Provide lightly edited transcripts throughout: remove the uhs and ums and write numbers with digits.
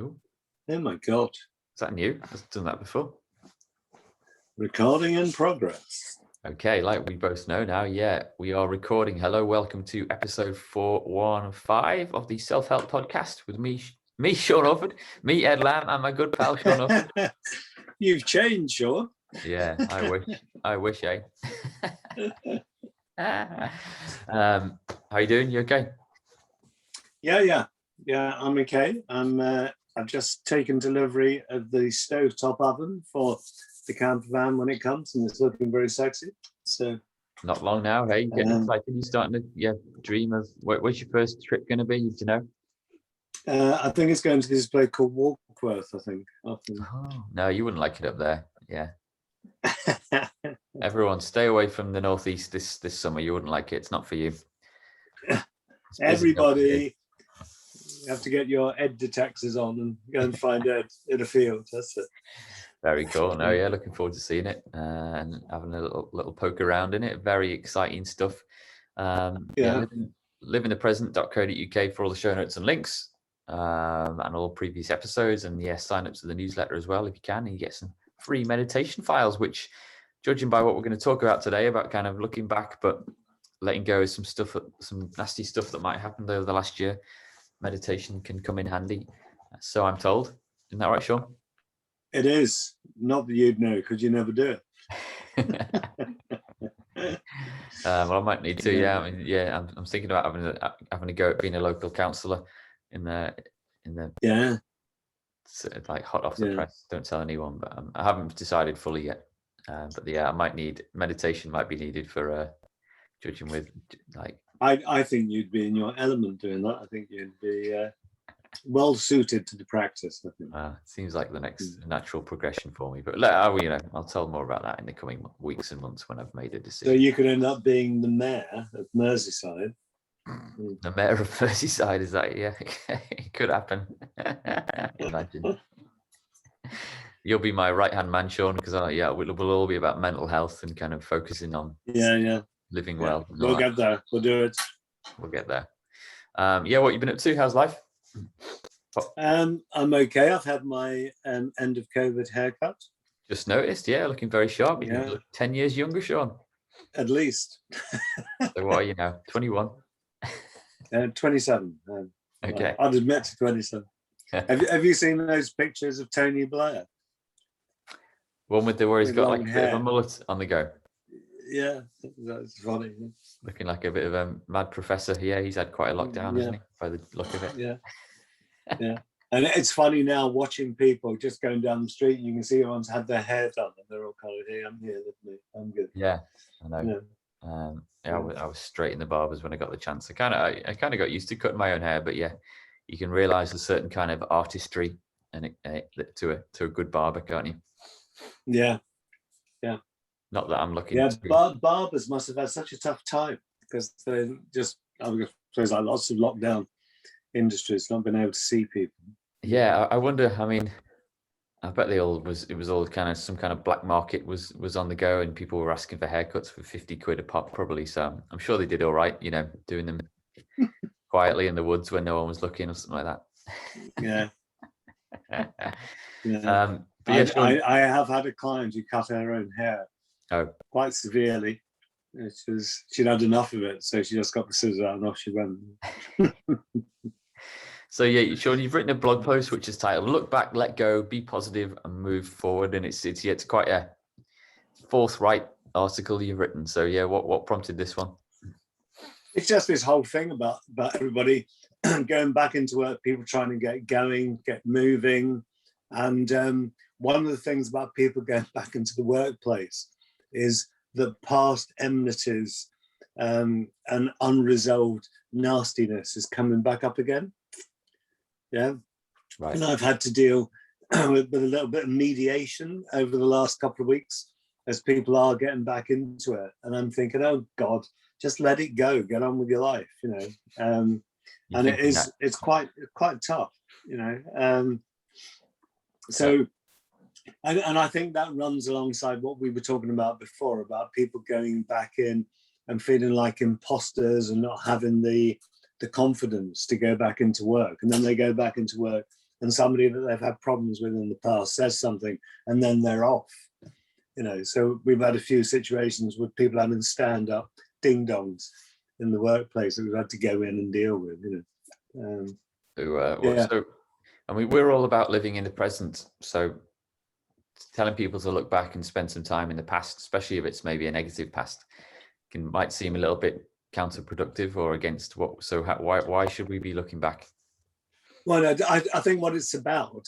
Oh, Oh my God. is that new? I've done that before. Recording in progress. Okay, like we both know now, yeah, we are recording. Hello, welcome to episode 415 of the Self-Help Podcast with me, Sean Orford, me, Ed Lamb, and my good pal, Sean Orford. You've changed, Sean. Yeah, I wish, eh? How you doing? You okay? Yeah, I'm okay. I've just taken delivery of the stovetop oven for the camper van when it comes, and it's looking very sexy. So not long now, hey, you getting excited? You starting to dream of where's your first trip going to be? Do you know? I think it's going to this place called Warkworth, I think. Oh, no, you wouldn't like it up there. Yeah. Everyone stay away from the northeast this summer. You wouldn't like it. It's not for you. Everybody, you have to get your Ed detectors on and go and find Ed in a field. That's it. Very cool. No, yeah, looking forward to seeing it and having a little poke around in it. Very exciting stuff. livingthepresent.co.uk for all the show notes and links and all previous episodes, and sign up to the newsletter as well if you can, and you get some free meditation files, which, judging by what we're going to talk about today, about kind of looking back but letting go of some nasty stuff that might have happened over the last year, meditation can come in handy. So I'm told. Isn't that right, Sean? It is. Not that you'd know, because you never do it. Well, I might need to. Yeah, I mean, I'm thinking about having a go at being a local councillor in the like hot off the press. Don't tell anyone, but I haven't decided fully yet. But I might need meditation. Might be needed for judging with like. I think you'd be in your element doing that. I think you'd be well suited to the practice. I think. It seems like the next natural progression for me. But I'll tell more about that in the coming weeks and months when I've made a decision. So you could end up being the mayor of Merseyside. The mayor of Merseyside, is that? Yeah, it could happen. Imagine. You'll be my right-hand man, Sean, because we'll all be about mental health and kind of focusing on living well. We'll get there. We'll do it. We'll get there. What you been up to? How's life? I'm okay. I've had my end of COVID haircut. Just noticed, looking very sharp. You look 10 years younger, Sean. At least. So what are you now? 21? 27. Okay. I'd admit to 27. have you seen those pictures of Tony Blair? One where he's got like a bit of a mullet on the go. Yeah, that's funny. Looking like a bit of a mad professor. Yeah, he's had quite a lockdown, hasn't he? By the look of it. Yeah. And it's funny now watching people just going down the street. You can see everyone's had their hair done, and they're all kind of, "Hey, I'm here, look at me, I'm good." Yeah, I know. I was straight in the barbers when I got the chance. I kind of got used to cutting my own hair, but you can realise a certain kind of artistry and to a good barber, can't you? Yeah. Not that I'm looking. Yeah, barbers must have had such a tough time because they just, I suppose, like lots of lockdown industries, not been able to see people. Yeah, I wonder. I mean, I bet it was all kind of some kind of black market was on the go, and people were asking for haircuts for 50 quid a pop, probably. So I'm sure they did all right, doing them quietly in the woods when no one was looking or something like that. Yeah. I have had a client who cut her own hair quite severely. She'd had enough of it, so she just got the scissors out and off she went. So Sean, you've written a blog post which is titled "Look Back, Let Go, Be Positive, and Move Forward," and it's quite a forthright article you've written. So what prompted this one? It's just this whole thing about everybody going back into work, people trying to get going, get moving, and one of the things about people going back into the workplace is that past enmities and unresolved nastiness is coming back up again. Yeah, right. And I've had to deal with a little bit of mediation over the last couple of weeks as people are getting back into it, and I'm thinking, oh God, just let it go, get on with your life, and it's quite tough, so. And I think that runs alongside what we were talking about before, about people going back in and feeling like imposters and not having the confidence to go back into work. And then they go back into work and somebody that they've had problems with in the past says something, and then they're off. So we've had a few situations with people having stand-up ding-dongs in the workplace that we've had to go in and deal with. So, I mean, we're all about living in the present. So telling people to look back and spend some time in the past, especially if it's maybe a negative past, might seem a little bit counterproductive or against what. So why should we be looking back? Well, I think what it's about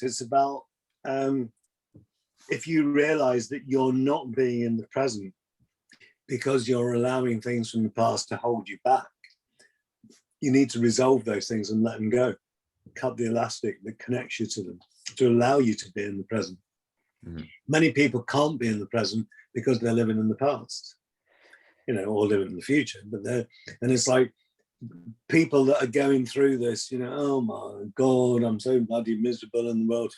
if you realize that you're not being in the present because you're allowing things from the past to hold you back, you need to resolve those things and let them go. Cut the elastic that connects you to them to allow you to be in the present. Mm-hmm. Many people can't be in the present because they're living in the past, or living in the future. And it's like people that are going through this, oh my God, I'm so bloody miserable in the world.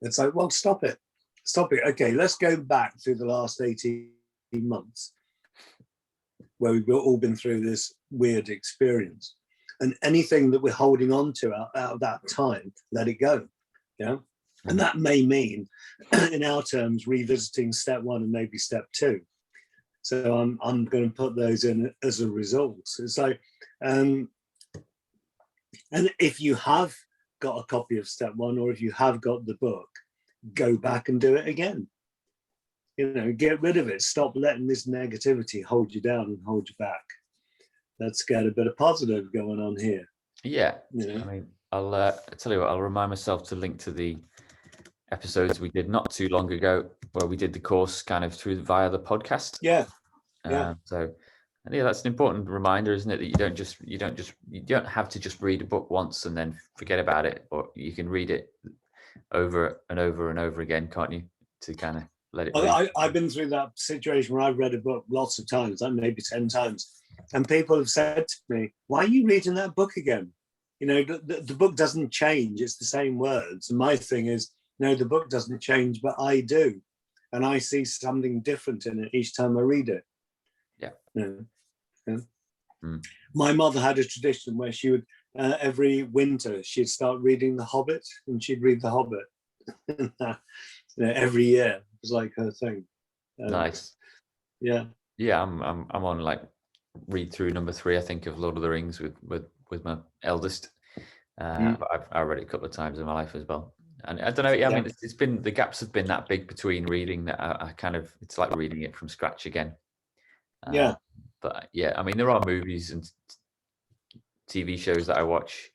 It's like, well, stop it. Okay, let's go back through the last 18 months where we've all been through this weird experience. And anything that we're holding on to out of that time, let it go. Yeah. And that may mean, in our terms, revisiting step 1 and maybe step 2. So I'm going to put those in as a result. It's like, and if you have got a copy of step 1, or if you have got the book, go back and do it again. Get rid of it. Stop letting this negativity hold you down and hold you back. Let's get a bit of positive going on here. Yeah. I mean, I'll tell you what, I'll remind myself to link to the episodes we did not too long ago where we did the course kind of via the podcast. Yeah. So, and that's an important reminder, isn't it? That you don't have to just read a book once and then forget about it, or you can read it over and over and over again, can't you? To kind of let it. I've been through that situation where I've read a book lots of times, like maybe 10 times. And people have said to me, why are you reading that book again? The book doesn't change. It's the same words. And my thing is, no, the book doesn't change, but I do. And I see something different in it each time I read it. Yeah. My mother had a tradition where she would, every winter, she'd start reading The Hobbit, and she'd read The Hobbit every year. It was like her thing. Nice. Yeah. Yeah, I'm on like read through number 3, I think, of Lord of the Rings with my eldest. But I've read it a couple of times in my life as well. And I don't know. I mean, it's been, the gaps have been that big between reading that I kind of, it's like reading it from scratch again. But yeah, I mean, there are movies and TV shows that I watch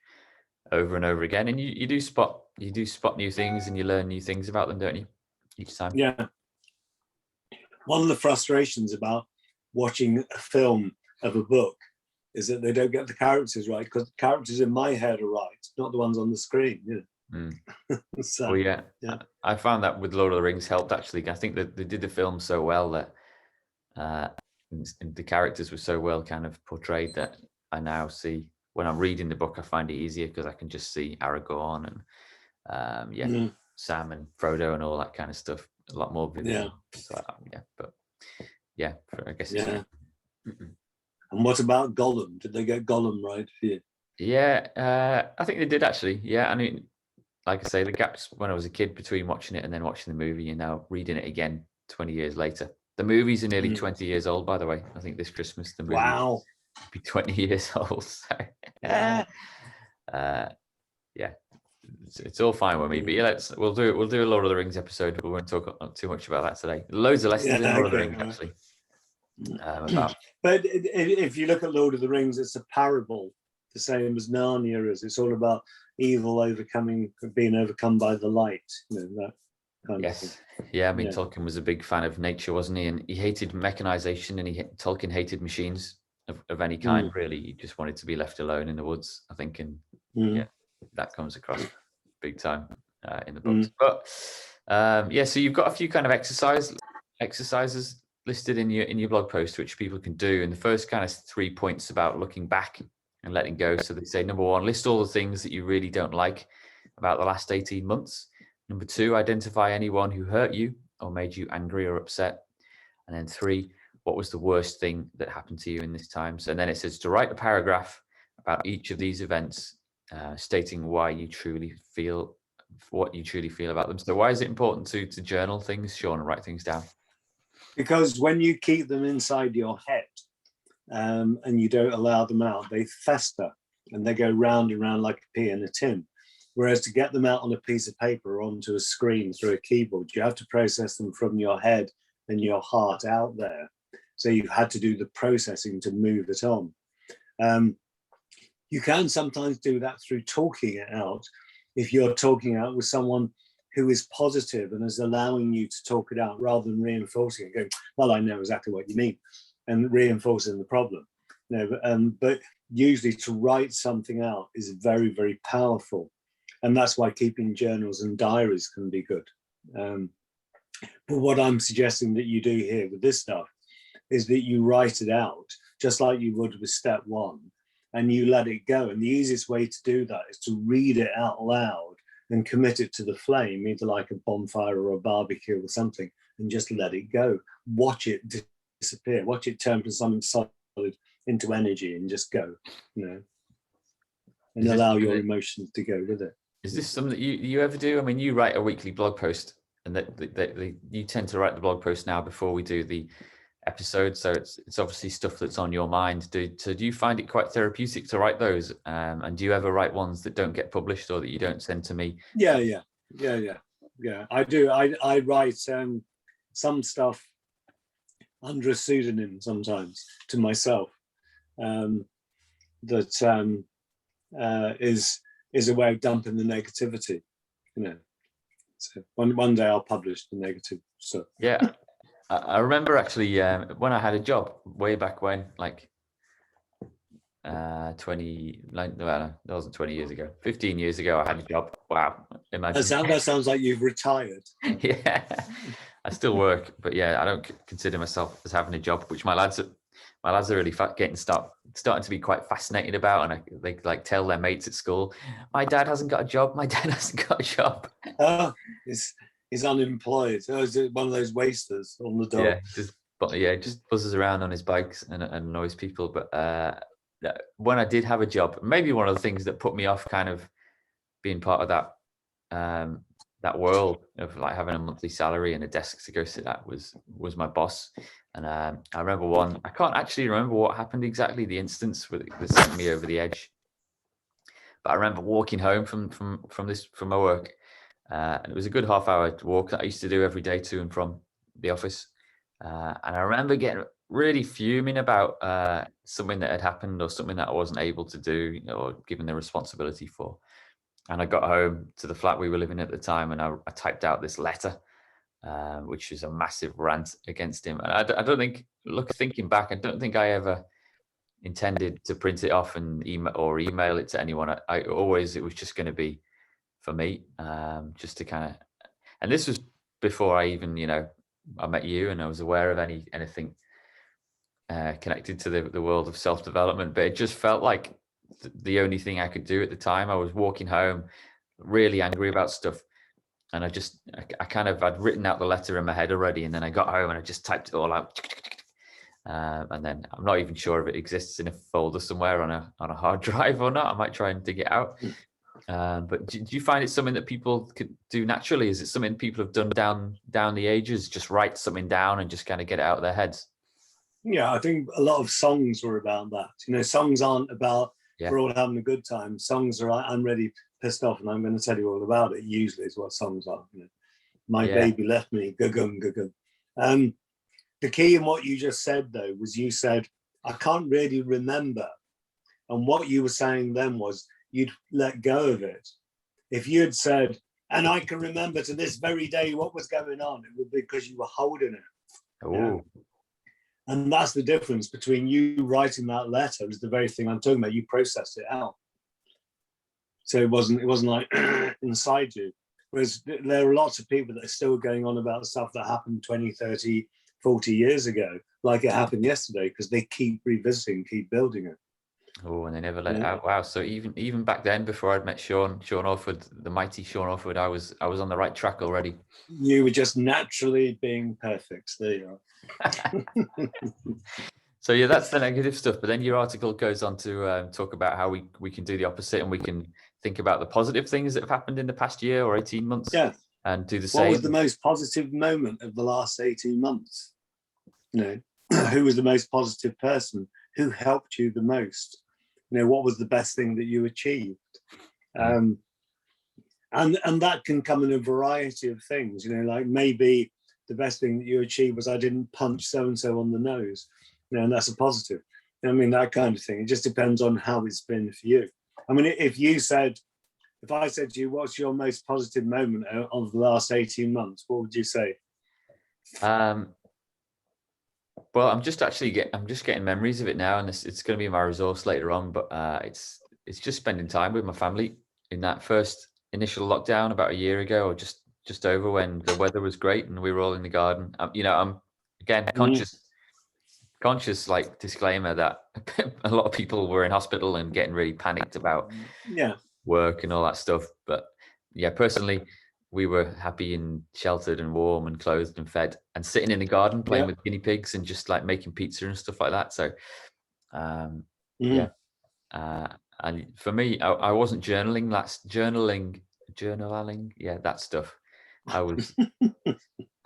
over and over again, and you do spot new things and you learn new things about them, don't you? Each time. Yeah. One of the frustrations about watching a film of a book is that they don't get the characters right, because the characters in my head are right, not the ones on the screen. So, well, yeah, I found that with Lord of the Rings helped, actually. I think that they did the film so well that the characters were so well kind of portrayed that I now see, when I'm reading the book, I find it easier because I can just see Aragorn and Sam and Frodo and all that kind of stuff a lot more vivid. So, I guess it's And what about Gollum? Did they get Gollum right for you? Yeah, I think they did, actually. Yeah, I mean, like I say, the gaps when I was a kid between watching it and then watching the movie and now reading it again 20 years later. The movies are nearly 20 years old, by the way. I think this Christmas the movie will be 20 years old. So, it's all fine with me. But yeah, we'll do a Lord of the Rings episode. We won't talk too much about that today. Loads of lessons in Lord of the Rings, actually. But if you look at Lord of the Rings, it's a parable, the same as Narnia is. It's all about evil being overcome by the light. That kind of thing. Yeah, I mean, Tolkien was a big fan of nature, wasn't he? And he hated mechanization, and Tolkien hated machines of any kind, really. He just wanted to be left alone in the woods, I think. And that comes across big time in the books. But so you've got a few kind of exercises listed in your blog post, which people can do. And the first kind of 3 points about looking back and letting go. So they say, number 1, list all the things that you really don't like about the last 18 months. Number 2, identify anyone who hurt you or made you angry or upset. And then 3, what was the worst thing that happened to you in this time? So then it says to write a paragraph about each of these events, stating why you truly feel what you truly feel about them. So why is it important to journal things, Sean, and write things down? Because when you keep them inside your head and you don't allow them out, they fester and they go round and round like a pea in a tin. Whereas to get them out on a piece of paper or onto a screen through a keyboard, you have to process them from your head and your heart out there. So you've had to do the processing to move it on. You can sometimes do that through talking it out. If you're talking out with someone who is positive and is allowing you to talk it out rather than reinforcing it, going, well, I know exactly what you mean, and reinforcing the problem. But usually to write something out is very, very powerful. And that's why keeping journals and diaries can be good. But what I'm suggesting that you do here with this stuff is that you write it out, just like you would with step one, and you let it go. And the easiest way to do that is to read it out loud and commit it to the flame, either like a bonfire or a barbecue or something, and just let it go. Watch it disappear. Watch it turn from something solid into energy and just go, and allow your emotions to go with it. Is this something that you ever do? I mean, you write a weekly blog post, and that you tend to write the blog post now before we do the episode, so it's obviously stuff that's on your mind. Do you find it quite therapeutic to write those? And do you ever write ones that don't get published or that you don't send to me? Yeah. I do. I write some stuff under a pseudonym sometimes to myself. That is a way of dumping the negativity. So one day I'll publish the negative stuff. Yeah. I remember actually when I had a job way back when, like 20, like, well, that wasn't 20 years ago, 15 years ago, I had a job. Wow. Imagine. That sounds like you've retired. Yeah, I still work, but yeah, I don't consider myself as having a job, which my lads are really starting to be quite fascinated about, and they like tell their mates at school, my dad hasn't got a job. My dad hasn't got a job. Oh, he's unemployed. Oh, is it one of those wasters on the dog? Yeah, just buzzes around on his bikes and annoys people. But when I did have a job, maybe one of the things that put me off kind of being part of that world of like having a monthly salary and a desk to go sit at was my boss. And I remember I can't actually remember what happened exactly, the instance that sent me over the edge. But I remember walking home from my work, and it was a good half-hour walk that I used to do every day to and from the office. And I remember getting really fuming about something that had happened or something that I wasn't able to do or given the responsibility for. And I got home to the flat we were living at the time, and I typed out this letter, which was a massive rant against him. And I don't think, thinking back, I don't think I ever intended to print it off and email it to anyone. It was just going to be for me, just to kind of, and this was before I even, I met you and I was aware of anything connected to the world of self-development, but it just felt like the only thing I could do at the time. I was walking home really angry about stuff, and I'd written out the letter in my head already, and then I got home and I just typed it all out. And then I'm not even sure if it exists in a folder somewhere on a hard drive or not. I might try and dig it out. But do you find it something that people could do naturally? Is it something people have done down the ages? Just write something down and just kind of get it out of their heads? Yeah, I think a lot of songs were about that. Songs aren't about we're all having a good time. Songs are like, I'm really pissed off and I'm going to tell you all about it. Usually is what songs are. My baby left me. Gugum, gugum. The key in what you just said, though, was you said, I can't really remember. And what you were saying then was you'd let go of it. If you had said, and I can remember to this very day what was going on, it would be because you were holding it. Oh. And that's the difference between you writing that letter is the very thing I'm talking about. You processed it out. So it wasn't like inside you. Whereas there are lots of people that are still going on about stuff that happened 20, 30, 40 years ago, like it happened yesterday, because they keep revisiting, keep building it. Oh, and they never let it out. Wow. So even back then, before I'd met Sean Orford, the mighty Sean Orford, I was on the right track already. You were just naturally being perfect. There you are. So yeah, that's the negative stuff. But then your article goes on to talk about how we can do the opposite, and we can think about the positive things that have happened in the past year or 18 months. Yeah. And do the What same. was the most positive moment of the last 18 months? Who was the most positive person? Who helped you the most? What was the best thing that you achieved? And that can come in a variety of things. Like maybe the best thing that you achieved was I didn't punch so-and-so on the nose. And that's a positive. That kind of thing. It just depends on how it's been for you. If I said to you, what's your most positive moment of the last 18 months, what would you say? Well, I'm just getting memories of it now, and it's going to be my resource later on. But it's just spending time with my family in that first initial lockdown about a year ago, or just over, when the weather was great and we were all in the garden. I'm again conscious, like, disclaimer that a lot of people were in hospital and getting really panicked about work and all that stuff. But yeah, personally, we were happy and sheltered and warm and clothed and fed and sitting in the garden playing with guinea pigs and just like making pizza and stuff like that. So, and for me, I wasn't journaling. Journaling. Yeah, that stuff. I was,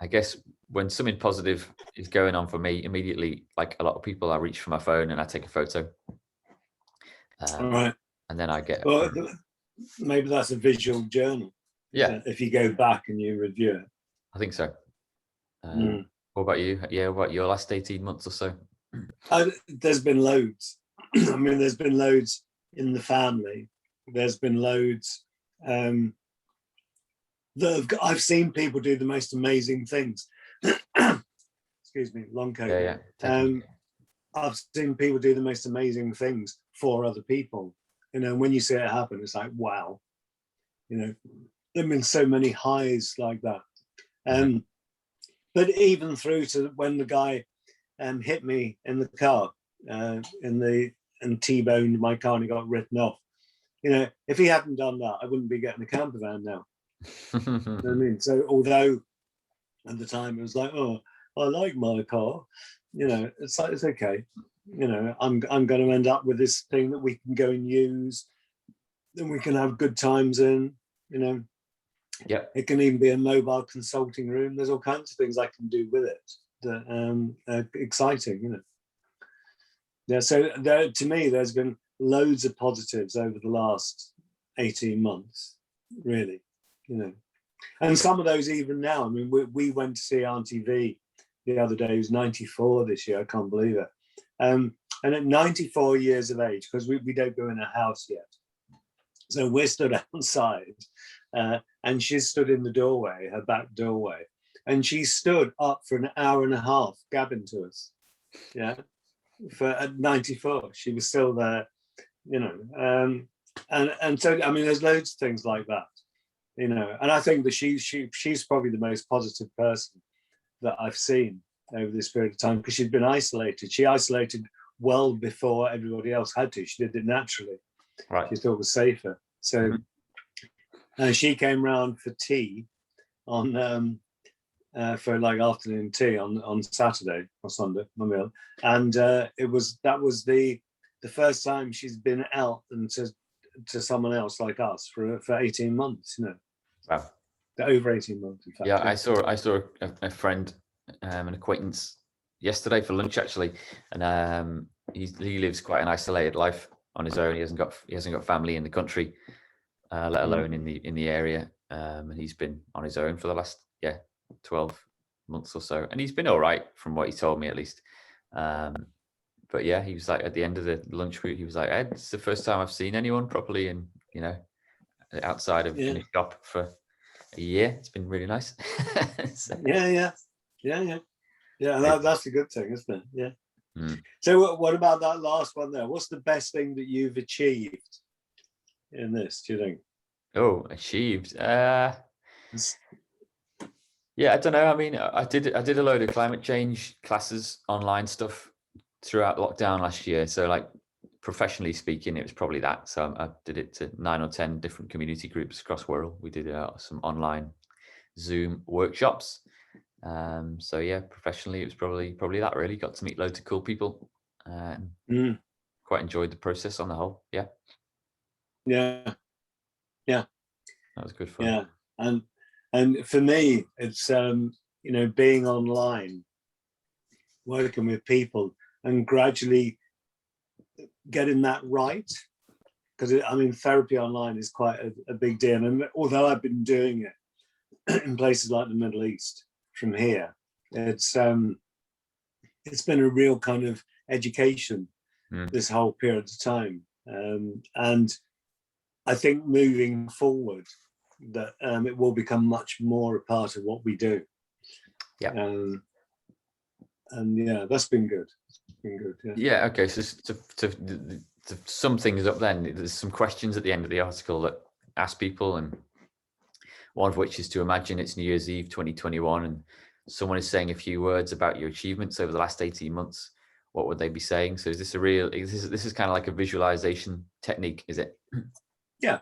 I guess, when something positive is going on for me, immediately, like a lot of people, I reach for my phone and I take a photo. All right. And then I get. Well, maybe that's a visual journal. Yeah. If you go back and you review it. I think so. What about you? Yeah, what about your last 18 months or so? There's been loads. There's been loads in the family. There's been loads. I've seen people do the most amazing things. Excuse me, long COVID. Yeah. I've seen people do the most amazing things for other people. When you see it happen, it's like, wow. There've been so many highs like that. But even through to when the guy hit me in the car and T-boned my car and he got written off. If he hadn't done that, I wouldn't be getting a camper van now. So although at the time it was like, oh, I like my car, it's like, it's okay. I'm going to end up with this thing that we can go and use, then we can have good times in. Yeah, it can even be a mobile consulting room. There's all kinds of things I can do with it that are exciting. So to me, there's been loads of positives over the last 18 months, really. And some of those even now. We went to see Auntie V the other day, who's 94 this year. I can't believe it. And at 94 years of age, because we don't go in a house yet, so we're stood outside, and she's stood in the doorway, her back doorway, and she stood up for an hour and a half gabbing to us. Yeah, at 94, she was still there. And so there's loads of things like that. And I think that she's probably the most positive person that I've seen over this period of time, because she'd been isolated. She isolated well before everybody else had to. She did it naturally. Right. She thought it was safer. So she came round for tea on for like afternoon tea on Saturday or Sunday, and that was the first time she's been out and to someone else like us for 18 months. Wow. Over 18 months, in fact. Yeah, I saw a friend, an acquaintance yesterday for lunch actually, and he lives quite an isolated life on his own. He hasn't got family in the country, let alone in the area, and he's been on his own for the last 12 months or so, and he's been all right from what he told me, at least. But yeah, he was like, at the end of the lunch route, he was like, Ed, it's the first time I've seen anyone properly and outside of in a shop for a year. It's been really nice. So. Yeah. That's a good thing, isn't it? Yeah. So what about that last one there? What's the best thing that you've achieved in this, do you think? Oh, achieved. Yeah, I don't know. I did a load of climate change classes, online stuff throughout lockdown last year. So like professionally speaking, it was probably that. So I did it to 9 or 10 different community groups across the world. We did some online Zoom workshops. So yeah, professionally, it was probably that, really. Got to meet loads of cool people. Quite enjoyed the process on the whole. Yeah. That was good fun. Yeah, and for me, it's being online, working with people, and gradually getting that right. Because therapy online is quite a big deal, and although I've been doing it in places like the Middle East from here, it's been a real kind of education this whole period of time, and I think moving forward that it will become much more a part of what we do. Yeah. And yeah, that's been good. It's been good. Yeah. Okay. So to sum things up, then there's some questions at the end of the article that ask people, and one of which is to imagine it's New Year's Eve 2021, and someone is saying a few words about your achievements over the last 18 months. What would they be saying? So is this this is kind of like a visualization technique, is it? Yeah.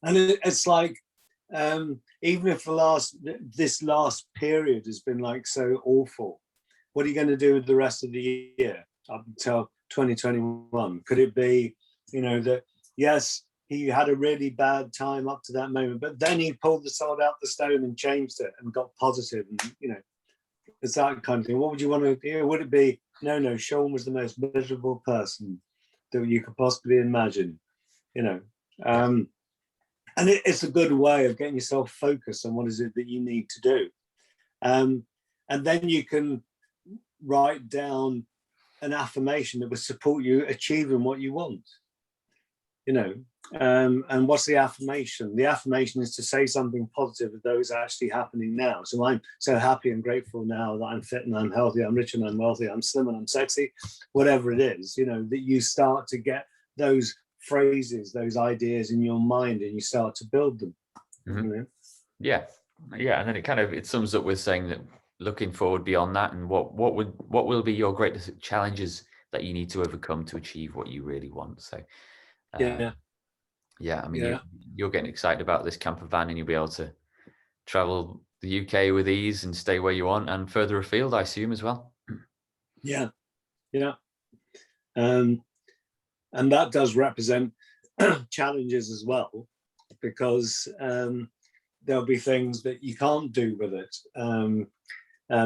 And it's like, even if this last period has been like so awful, what are you going to do with the rest of the year up until 2021? Could it be, that yes, he had a really bad time up to that moment, but then he pulled the sword out the stone and changed it and got positive, and it's that kind of thing. What would you want to do? Would it be, no, Sean was the most miserable person that you could possibly imagine, and it's a good way of getting yourself focused on what is it that you need to do. And then you can write down an affirmation that will support you achieving what you want. And what's the affirmation? The affirmation is to say something positive of those actually happening now. So I'm so happy and grateful now that I'm fit and I'm healthy, I'm rich and I'm wealthy, I'm slim and I'm sexy, whatever it is, that you start to get those phrases, those ideas in your mind, and you start to build them. Yeah, and then it sums up with saying that looking forward beyond that, and what will be your greatest challenges that you need to overcome to achieve what you really want. So you're getting excited about this camper van, and you'll be able to travel the UK with ease and stay where you want and further afield, I assume, as well. Yeah. And that does represent challenges as well, because there'll be things that you can't do with it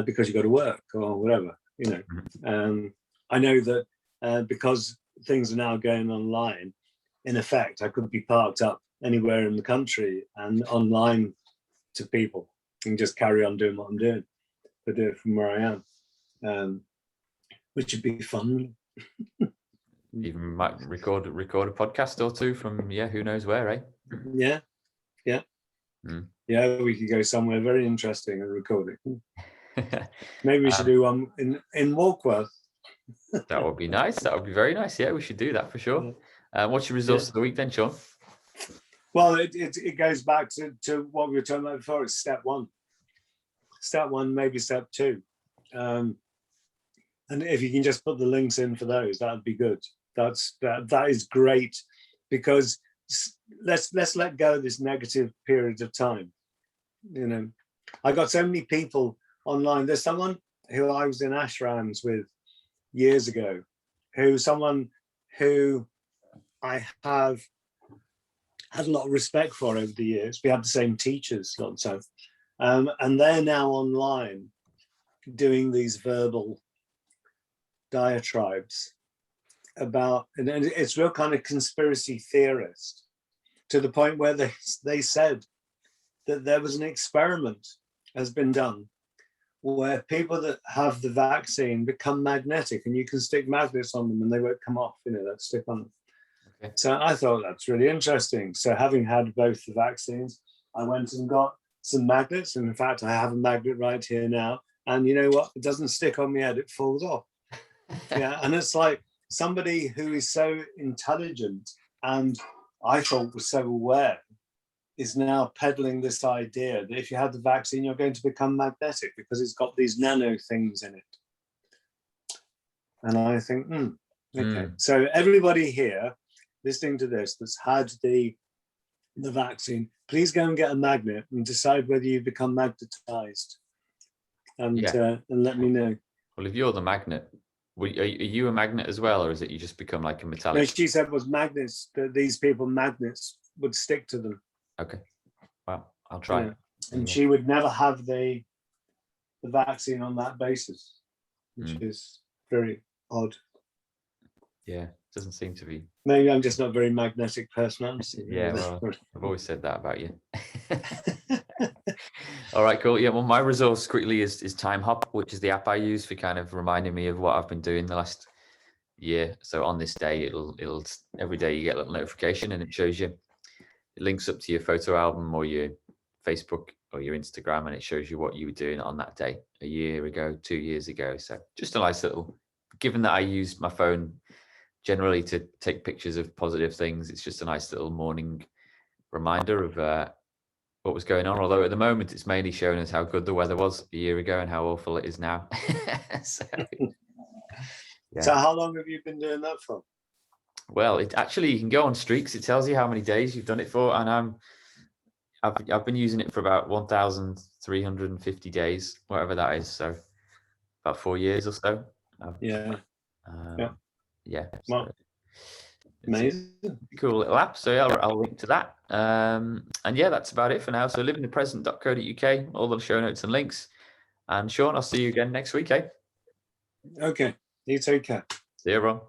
because you've got to work or whatever, I know that because things are now going online, in effect, I could be parked up anywhere in the country and online to people and just carry on doing what I'm doing, but do it from where I am, which would be fun. Even might record a podcast or two from who knows where, eh? Yeah. Yeah, we could go somewhere very interesting and record it. Maybe we should do one in Walkworth. That would be nice. That would be very nice. Yeah, we should do that for sure. What's your resource of the week then, Sean? Well, it goes back to what we were talking about before. It's step one, maybe step two, and if you can just put the links in for those, that'd be good. That is great, because let's let go of this negative period of time. I got so many people online. There's someone who I was in ashrams with years ago, someone who I have had a lot of respect for over the years. We had the same teachers a lot of the time, and they're now online doing these verbal diatribes about, and it's real kind of conspiracy theorist, to the point where they said that there was an experiment has been done where people that have the vaccine become magnetic, and you can stick magnets on them and they won't come off, that stick on them. Okay. So I thought that's really interesting. So having had both the vaccines, I went and got some magnets, and in fact I have a magnet right here now, and you know what, it doesn't stick on my head, it falls off. And it's like somebody who is so intelligent and I thought was so aware is now peddling this idea that if you have the vaccine, you're going to become magnetic because it's got these nano things in it. And I think, okay. So everybody here listening to this that's had the vaccine, please go and get a magnet and decide whether you become magnetized, and let me know. Well, if you're the magnet, are you a magnet as well, or is it you just become like a metallic? No, she said was magnets, that these people magnets would stick to them. Okay. Well, I'll try. Yeah. And she would never have the vaccine on that basis, which is very odd. Yeah, doesn't seem to be. Maybe I'm just not a very magnetic personality. Yeah, well, I've always said that about you. All right, cool. Yeah, well, my resource quickly is Time Hop, which is the app I use for kind of reminding me of what I've been doing the last year. So on this day, it'll every day you get a little notification, and it shows you, it links up to your photo album or your Facebook or your Instagram, and it shows you what you were doing on that day, a year ago, 2 years ago. So just a nice little, given that I use my phone generally to take pictures of positive things, it's just a nice little morning reminder of what was going on. Although at the moment it's mainly showing us how good the weather was a year ago and how awful it is now. So, yeah. So how long have you been doing that for? Well, it actually, you can go on streaks. It tells you how many days you've done it for, and I've been using it for about 1,350 days, whatever that is. So about 4 years or so. Yeah. Yeah. Well, So amazing. Cool little app. So yeah, I'll link to that. And yeah, that's about it for now. So livingthepresent.co.uk, all the show notes and links. And Sean, I'll see you again next week, eh? Okay. You take care. See you, everyone.